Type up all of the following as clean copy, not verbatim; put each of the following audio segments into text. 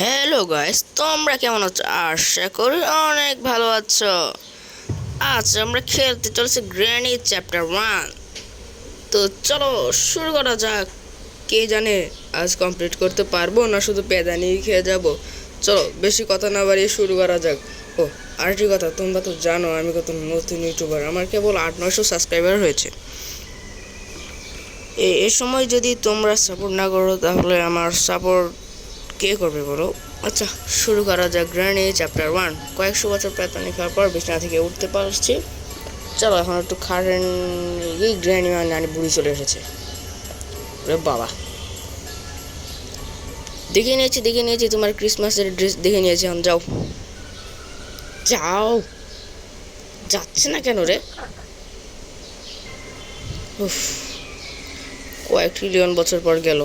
Hello guys, তোমরা কেমন আছো? আশা করি অনেক ভালো আছো। আজ আমরা খেলতে চলছি গ্র্যানি চ্যাপ্টার 1। তো চলো শুরু করা যাক। কে জানে আজ কমপ্লিট করতে পারবো না শুধু পেদানিই খেয়ে যাব। চলো বেশি কথা না বাড়িয়ে শুরু করা যাক। ও আরেকটি কথা, তোমরা তো জানো আমি কত নতুন ইউটিউবার, আমার কেবল 800-900 সাবস্ক্রাইবার হয়েছে। এ সময় যদি তোমরা সাপোর্ট না করো তাহলে আমার সাপোর্ট কে করবে বলো? আচ্ছা শুরু করা যাক গ্র্যানি চ্যাপ্টার 1। কয়েকশো বছর পেতানি খাওয়ার পর বিছানা থেকে উঠতে পারছি। চলো এখন একটু খাটেন। এই গ্র্যানি নানি বুড়ি চলে এসেছে। রে বাবা, দেখে নিয়েছি তোমার ক্রিসমাসের ড্রেস দেখে নিয়েছি। এখন যাও যাও। যাচ্ছে না কেন রে? উফ, কয়েক ট্রিলিয়ন বছর পর গেল।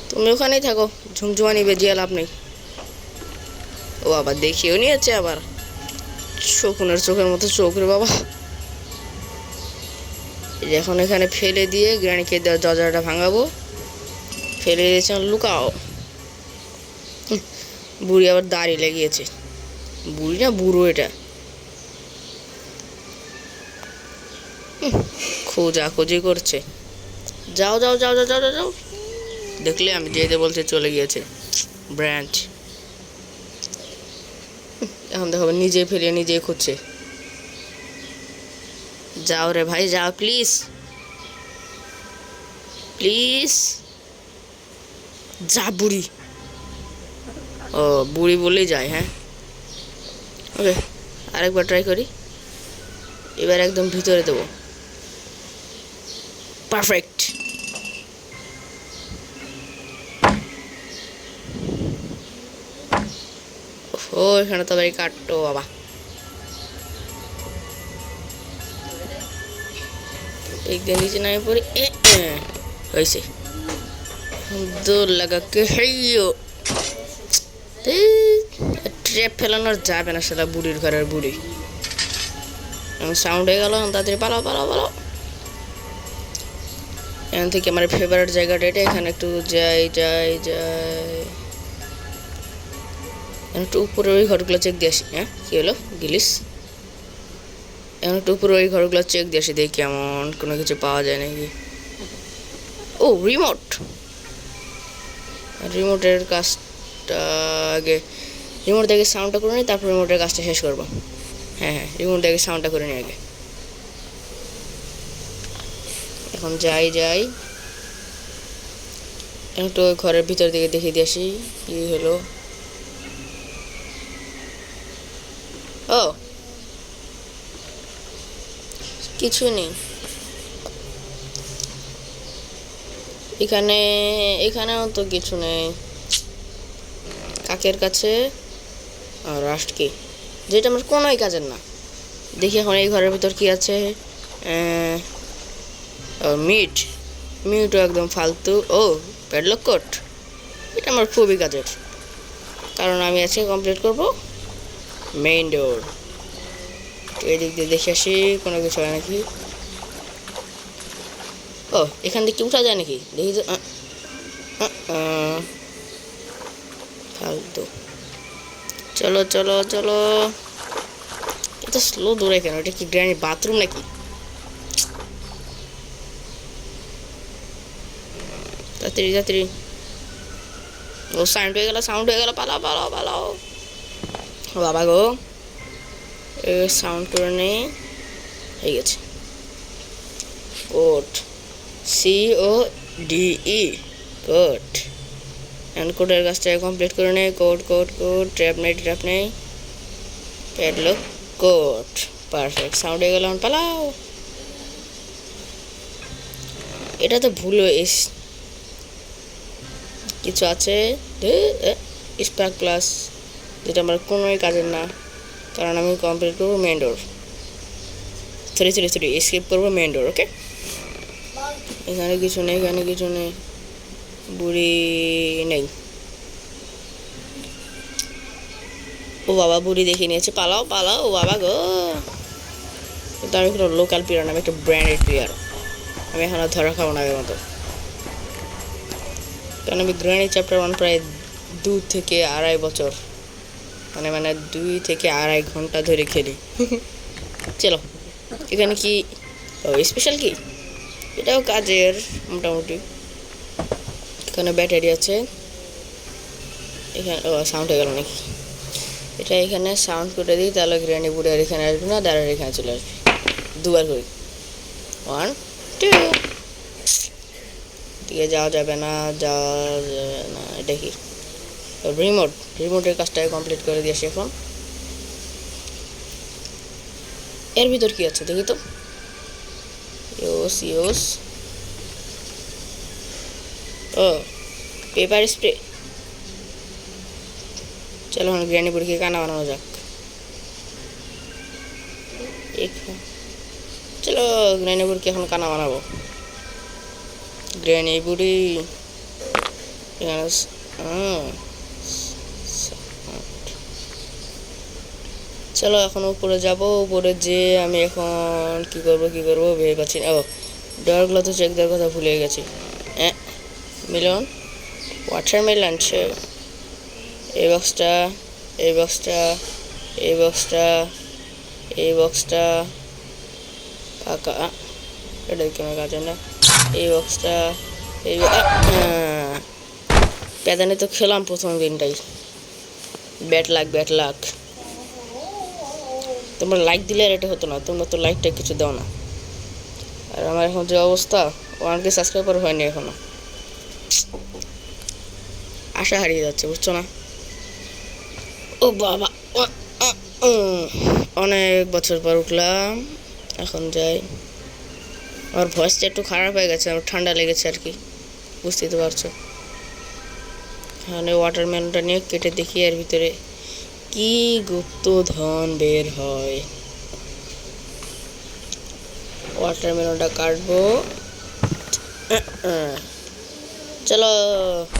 তুমি ওখানেই থাকো, ঝুমঝুমানি বেজিয়ে লাভ নেই। ও আবার দেখিও নিয়েছে, আবার শকুনের চোখের মতো চোখ রে বাবা। এখন এখানে ফেলে দিয়ে গ্রানিকে দরজাটা ভাঙাবো। ফেলে দিয়েছে, লুকাও। বুড়ি আবার দাড়ি লেগিয়েছে। বুড়ি না বুড়ো এটা। খোঁজাখুঁজি করছে। যাও যাও যাও যাও যাও যাও। দেখলে আমি যেতে বলতে চলে গিয়েছে। ব্রাঞ্চ এখন দেখো নিজে ফেলে নিজে খুঁজছে। যাও রে ভাই যাও, প্লিজ প্লিজ যা বুড়ি। ও বুড়ি বলেই যায়, হ্যাঁ ওকে। আরেকবার ট্রাই করি। এবার একদম ভিতরে দেবো। পারফেক্ট। ও এখানে তো বাড়ি কাটতো বাবা। একদিন নিচে নামে পড়ি। হয়েছে। দৌড় লাগা কে হেইও। ট্র্যাপ ফেলানোর যাবে না, সেটা বুড়ির ঘরের বুড়ি। সাউন্ড হয়ে গেল, তাড়াতাড়ি পালাও পালাও পালাও। এখান থেকে আমার ফেভারিট জায়গাটা এটা। এখানে একটু যাই যাই যাই। একটু উপরে ওই ঘরগুলো চেক দিয়ে আসি। হ্যাঁ কি হলো গিলিস? এখন একটু উপরে ওই ঘরগুলো চেক দিয়ে আসি, দেখি কেমন কোনো কিছু পাওয়া যায় নাকি। ও রিমোট। রিমোটের কাজটা আগে, রিমোট দেখে সাউন্ডটা করে নিই, তারপর রিমোটের কাজটা শেষ করবো। হ্যাঁ হ্যাঁ, রিমোট দেখে সাউন্ডটা করে নিই আগে। এখন যাই যাই একটু ঘরের ভিতর দিকে দেখে দিয়ে আসি কি হলো। ও কিছু নেই এখানে। এখানেও তো কিছু নেই। কাকের কাছে রাস্ট কি, যেটা আমার কোনোই কাজের না। দেখি এখন এই ঘরের ভিতর কি আছে। মিট। মিটও একদম ফালতু। ও প্যাডলক কোট, এটা আমার খুবই কাজের, কারণ আমি আজকে কমপ্লিট করব মেইন ডোর। তো এদিক দিয়ে দেখে আসি কোনো কিছু হয় নাকি। ও এখান থেকে উঠা যায় নাকি দেখি তো। ফালতু। চলো চলো চলো। এটা স্লো দৌড়ায় কেন? এটা কি গ্র্যানি বাথরুম নাকি? তাড়াতাড়ি তাড়াতাড়ি। ও সাউন্ড হয়ে গেল, সাউন্ড হয়ে গেল, পালাও পালাও পালাও। ও বাবা গো, সাউন্ড করে নেই। হয়ে গেছে। Code, CODE code. এখন কোডের কাজটা কমপ্লিট করে নেই। Code code code. ট্র্যাপ নেই ট্র্যাপ নেই। Padlock code. পারফেক্ট। সাউন্ড হয়ে গেল, পালাও। এটা তো ভুল কিছু আছে। স্পার্ক প্লাস, যেটা আমার কোনোই কাজের না, কারণ আমি কমপ্লিট করবো মেন ডোর। সরি স্কিপ করবো মেন ডোর। ওকে এখানে কিছু নেই, এখানে কিছু নেই। বুড়ি নেই। ও বাবা বুড়ি দেখে নিয়েছে, পালাও পালাও। ও বাবা গো, কিন্তু আমি কোনো লোকাল প্লেয়ার না, আমি একটা ব্র্যান্ডেড প্লেয়ার। আমি এখন আর ধরা খাবো না আগের মতো, কারণ আমি গ্র্যানি চ্যাপ্টার 1 প্রায় 2 থেকে 2.5 বছর, মানে 2 থেকে 2.5 ঘন্টা ধরে খেলি। চলো, এখানে কি স্পেশাল কি? এটাও কাজের মোটামুটি। এখানে ব্যাটারি আছে। এখানে সাউন্ড হয়ে গেল নাকি? এটা এখানে সাউন্ড করে দিই, তাহলে গ্র্যানি বুড়ি আর এখানে আসবে না, দাঁড়ার এখানে চলে আসবে। দুবার করি, 1 2। দিকে যাওয়া যাবে না, এটা কি রিমোটের কাজটাকে কমপ্লিট করে দিয়েছি। এখন এর ভিতর কি আছে দেখি তো। ইউস ও পেপার স্প্রে। চলো এখন গ্র্যানি বুড়িকে কানা বানানো যাক। চলো গ্র্যানি বুড়িকে এখন কানা বানাবো। গ্র্যানি বুড়ি চলো এখন উপরে যাব। উপরে যে আমি এখন কি করবো ভেবে পাচ্ছি না। ডরগুলো তো চেক দেওয়ার কথা ভুলে গেছি। মিলন ওয়াটারমেলন, এই বক্সটা, এই বক্সটা, এই বক্সটা, এই বক্সটা ফাঁকা। এটা কেন কাজে না? এই বক্সটা, এই প্যাদানে তো খেলাম প্রথম দিনটাই। ব্যাট লাক। তোমরা লাইক দিলে আর এটা হতো না, তোমরা তো লাইকটা কিছু দাও না। আর আমার এখন যে অবস্থা, 1K সাবস্ক্রাইবার হয়নি এখনো। আশা হারিয়ে যাচ্ছে, বুঝছো না? ও বাবা, অনেক বছর পর উঠলাম। এখন যাই। আমার ভয়েসটা একটু খারাপ হয়ে গেছে, আমার ঠান্ডা লেগেছে আর কি, বুঝতেই তো পারছো। এখানে ওয়াটারমেলনটা নিয়ে কেটে দেখি এর ভিতরে কি গুপ্তধন বের হয়। ওয়াটারমেলনটা কাটবো। চলো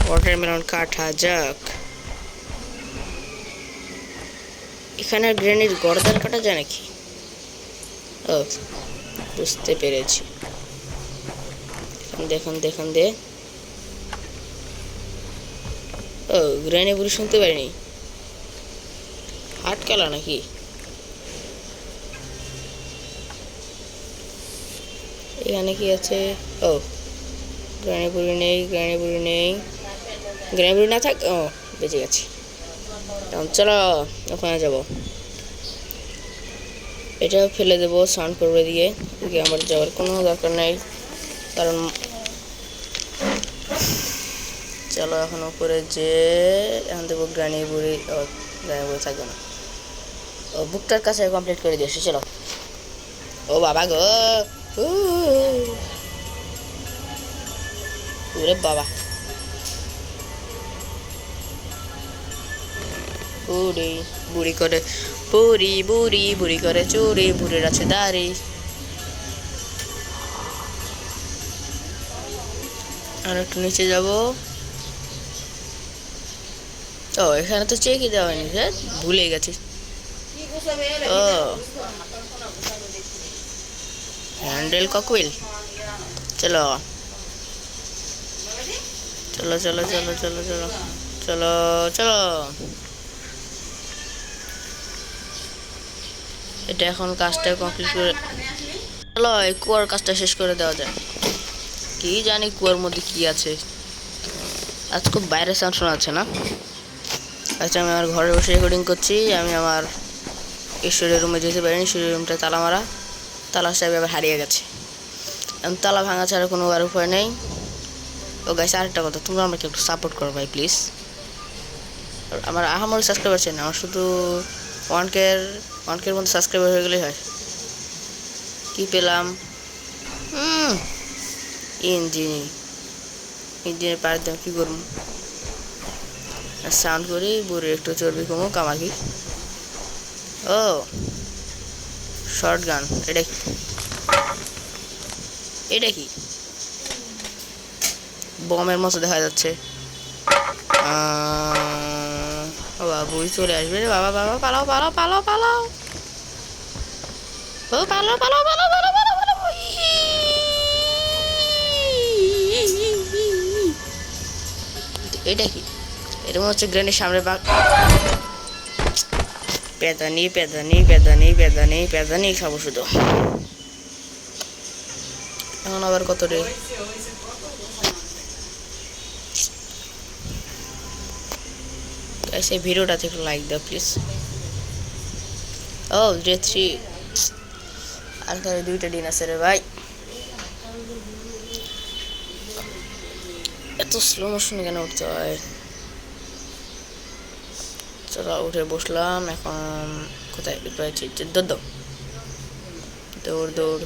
ওয়াটারমেলন কাটা যাক। এখানে গ্রেনির গর্দান কাটা যায় নাকি? ও বুঝতে পেরেছি। দেখুন দে। ও গ্রেনি বুড়ি শুনতে পারিনি, আটকালা নাকি? এখানে কি আছে? ও গ্রেনি বুড়ি নেই। গ্রেনি বুড়ি না থাক। ও বেঁচে গেছি। চলো ওখানে যাবো। এটাও ফেলে দেবো সাউন্ড করবে দিয়ে। আমার যাওয়ার কোনো দরকার নেই, কারণ চলো এখন উপরে যে এখন দেবো গ্রানি বুড়ি থাকবে না। ও বুকটার কাছে কমপ্লিট করে দিয়েছি। চলো। ও বাবা গো, ওরে বাবা, বুড়ি করে বুড়ি করে চুরি, বুড়ির আছে দাড়ি। আর একটু নিচে যাব। ও এখানে তো চেকই দেওয়া হয়নি, ভুলে গেছি। ও হ্যান্ডেল ককউইল। চলো চলো চলো চলো চলো চলো চলো চলো। এটা এখন কাজটা কমপ্লিট করে চলো এই কুয়ার কাজটা শেষ করে দেওয়া যায়। কি জানি কুয়ার মধ্যে কি আছে। আজ খুব বাইরে সাউন্ড শোনা যাচ্ছে না? আচ্ছা আমি আমার ঘরে বসে রেকর্ডিং করছি। আমি আমার ঈশ্বরের রুমে যেতে পারিনি, ঈশ্বরের রুমটা তালা মারা, তালা সাহেব আবার হারিয়ে গেছে। এখন তালা ভাঙা ছাড়া কোনো আর উপায় নেই। ও গাইস আরেকটা কথা, তোমরা আমাকে একটু সাপোর্ট করো ভাই প্লিজ। আমার আহামরি সাবস্ক্রাইবার চাই না, আমার শুধু 1K মধ্যে সাবস্ক্রাইবার হয়ে গেলেই হয়। কি পেলাম? ইঞ্জিনের পায়ের দাম কি করবো? সাউন্ড করি, বুড়ি একটু চর্বি কমুক আমাকে। ও শর্ট গান। এটা কি বমের মতো দেখা যাচ্ছে। বুড়ি চলে আসবে রে বাবা। পালাও ও পালাও। এটা কি? এরকম হচ্ছে গ্রেনের সামনে বাঘ। পেদানি পেদানি পেদানি পেদানি পেদানি খাবো শুধু। এখন আবার কত রে? সেই ভিডিওটাতে একটু লাইক দাও প্লিজ। ও ডে 3 আর তাহলে 2টা দিন আছে রে ভাই। এত স্লো মোশন কেন উঠতে হয়? চলো উঠে বসলাম। এখন কোথায় পেয়েছি? দৌড় দাও, দৌড় দৌড়।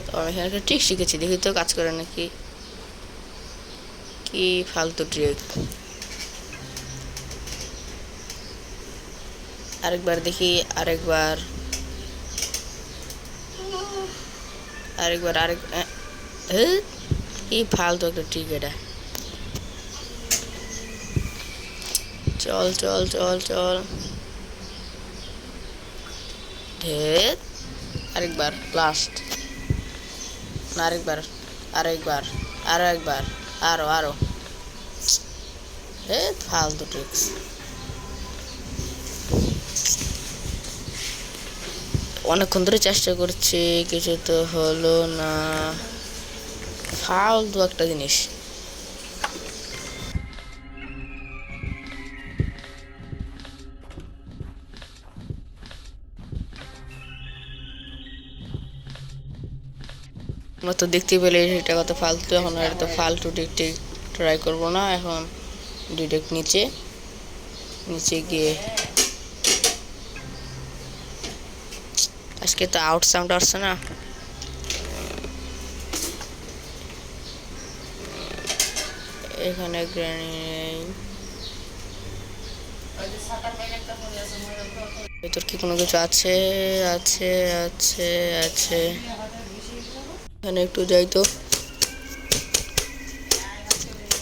তো আমি এখানে একটা ট্রিক শিখেছি, দেখি তো কাজ করে নাকি। কি ফালতু ট্রিক! আরেকবার দেখি, আরেকবার আরেকবার আরেক কি ফালতু একটা ট্রিক এটা। চল চল চল চল। ঢের। আরেকবার লাস্ট। আরেকবার, আরেকবার, আরো একবার, আরো আরো। ফালতু ট্রিক্স। অনেকক্ষণ ধরে চেষ্টা করছি, কিছু তো হলো না। ফালতু একটা জিনিস। আমরা তো দেখতে পেলে এটা কত ফালতু। এখন আর তো ফালতু টিক ট্রাই করবো না। এখন ডিরেক্ট নিচে নিচে গিয়ে আজকে তো আউট সাউন্ড আসছে না। এখানে গ্রেনেড ভেতর কি কোনো কিছু আছে? আছে আছে আছে। এখানে একটু যাই তো।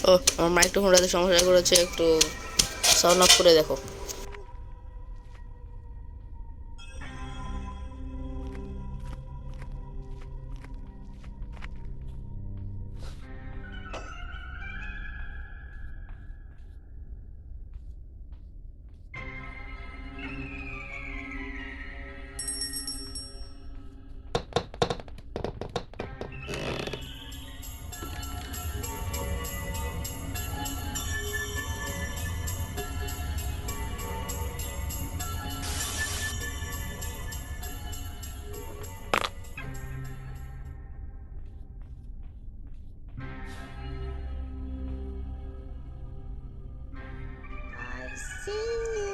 ও, আমার মাইক্রোফোনটাতে সমস্যা করেছে, একটু সাউন্ড অফ করে দেখো। See you.